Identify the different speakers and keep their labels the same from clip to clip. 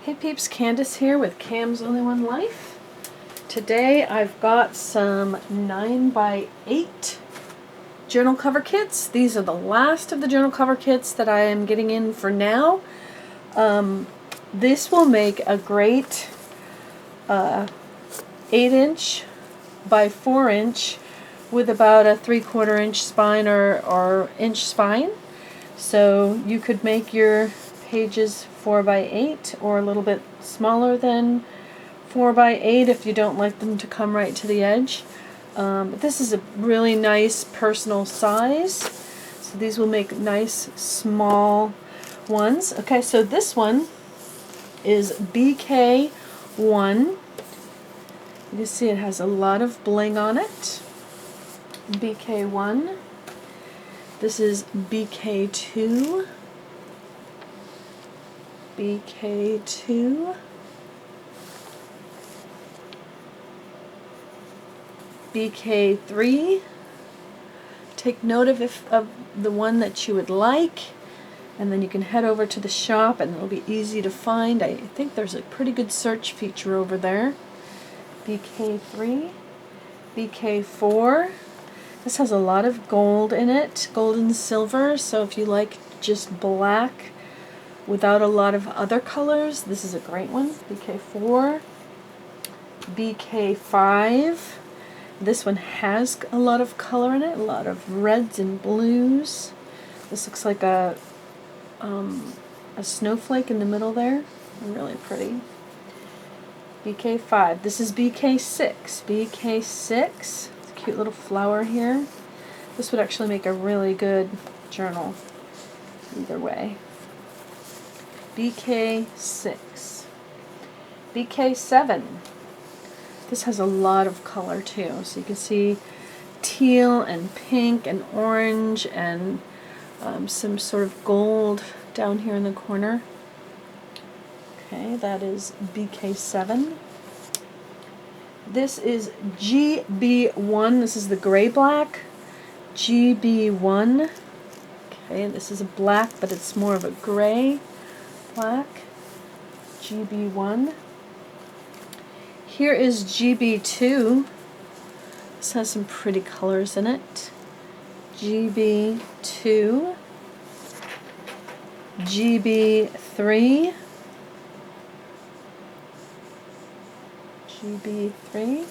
Speaker 1: Hey peeps, Candace here with Cam's Only One Life. Today I've got some 9x8 journal cover kits. These are the last of the journal cover kits that I am getting in for now. This will make a great 8" by 4" with about a 3/4 inch spine or inch spine. So you could make your pages 4x8 or a little bit smaller than 4x8 if you don't like them to come right to the edge. But this is a really nice personal size, so these will make nice small ones. Okay, so this one is BK1. You can see it has a lot of bling on it. BK1. This is BK2. BK2. BK3. Take note of the one that you would like, and then you can head over to the shop and it'll be easy to find. I think there's a pretty good search feature over there. BK3. BK4. This has a lot of gold in it, gold and silver, so if you like just black without a lot of other colors, this is a great one. BK4. BK5. This one has a lot of color in it, a lot of reds and blues. This looks like a snowflake in the middle there. Really pretty. BK5. This is BK6. BK6. Cute little flower here. This would actually make a really good journal either way. BK6. BK7. This has a lot of color too, so you can see teal and pink and orange and some sort of gold down here in the corner. Okay, that is BK7. This is GB1. This is the gray black. GB1. Okay, this is a black, but it's more of a gray black. GB1. Here is GB2. This has some pretty colors in it. GB2. GB3. GB3.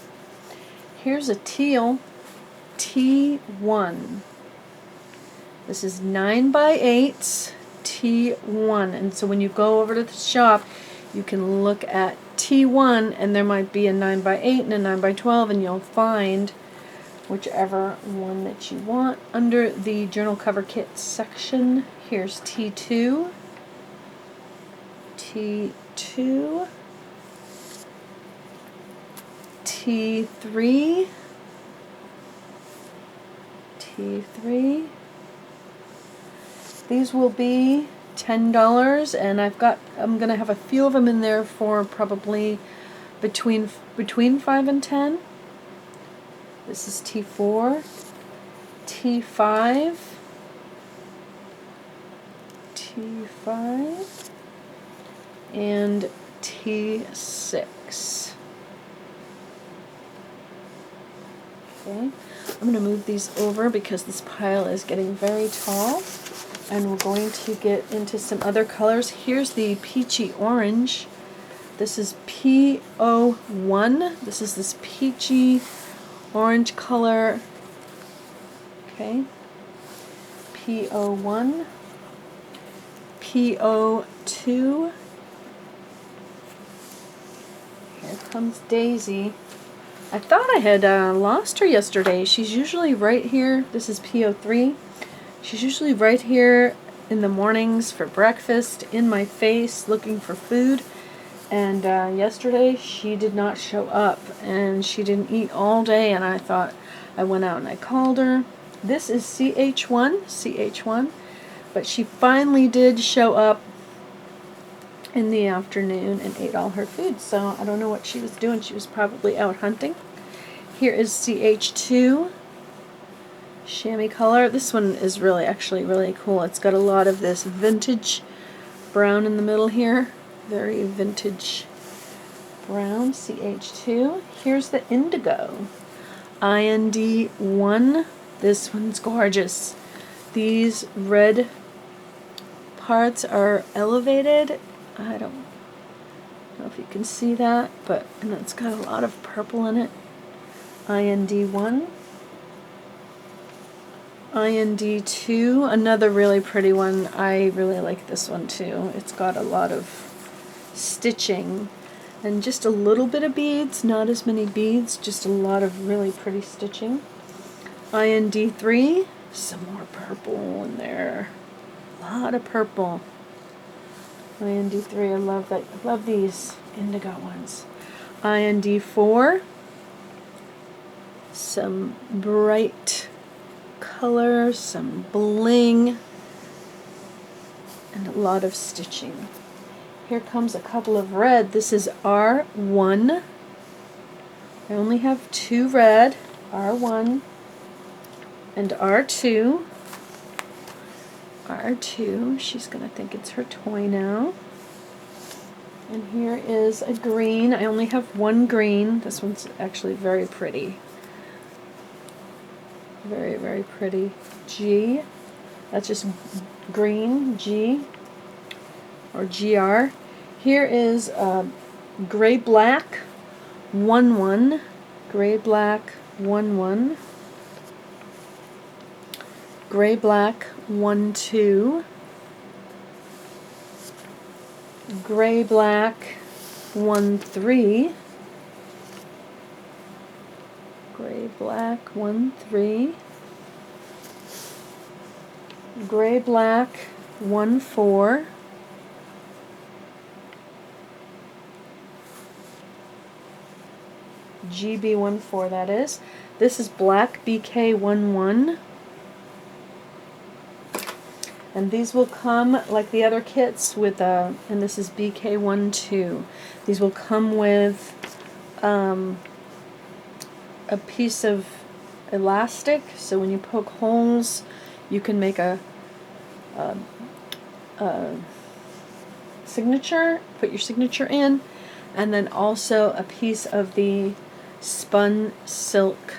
Speaker 1: Here's a teal, T1. This is 9x8 T1, and so when you go over to the shop, you can look at T1, and there might be a 9x8 and a 9x12, and you'll find whichever one that you want. Under the journal cover kit section, here's T2. T2. T3. T3. These will be $10, and I'm gonna have a few of them in there for probably between 5 and 10. This is T4. T5. T5. And T6. Okay, I'm going to move these over because this pile is getting very tall, and we're going to get into some other colors. Here's the peachy orange. This is PO1. This is this peachy orange color. Okay, PO1. PO2. Here comes Daisy. I thought I had lost her yesterday. She's usually right here. This is PO3. She's usually right here in the mornings for breakfast, in my face, looking for food. And yesterday she did not show up, and she didn't eat all day, and I thought, I went out and I called her. This is CH1, but she finally did show up in the afternoon and ate all her food, so I don't know what she was doing. She was probably out hunting. Here is CH2, chamois color. This one is actually really cool. It's got a lot of this vintage brown in the middle here. Very vintage brown, CH2. Here's the indigo, IND1. This one's gorgeous. These red parts are elevated. I don't know if you can see that, but and it's got a lot of purple in it. IND1. IND2, another really pretty one. I really like this one too. It's got a lot of stitching and just a little bit of beads, not as many beads, just a lot of really pretty stitching. IND3, some more purple in there. A lot of purple. IND3, I love that. I love these indigo ones. IND4, some bright color, some bling, and a lot of stitching. Here comes a couple of red. This is R1. I only have 2 red, R1 and R2. R2, she's gonna think it's her toy now. And here is a green. I only have 1 green. This one's actually very pretty. Very, very pretty. G, that's just green, G, or GR. Here is gray black 1-1, gray black 1-1, gray black 1-2, gray black 1-3, gray black 1-3, gray black 1-4, GB14, that is. This is black BK11. And these will come like the other kits with and this is BK12. These will come with a piece of elastic, so when you poke holes, you can make a signature, put your signature in, and then also a piece of the spun silk.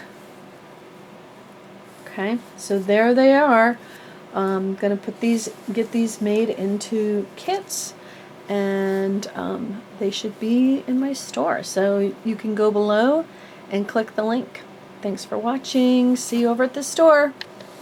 Speaker 1: Okay, so there they are. I'm gonna get these made into kits, and they should be in my store. So you can go below and click the link. Thanks for watching. See you over at the store.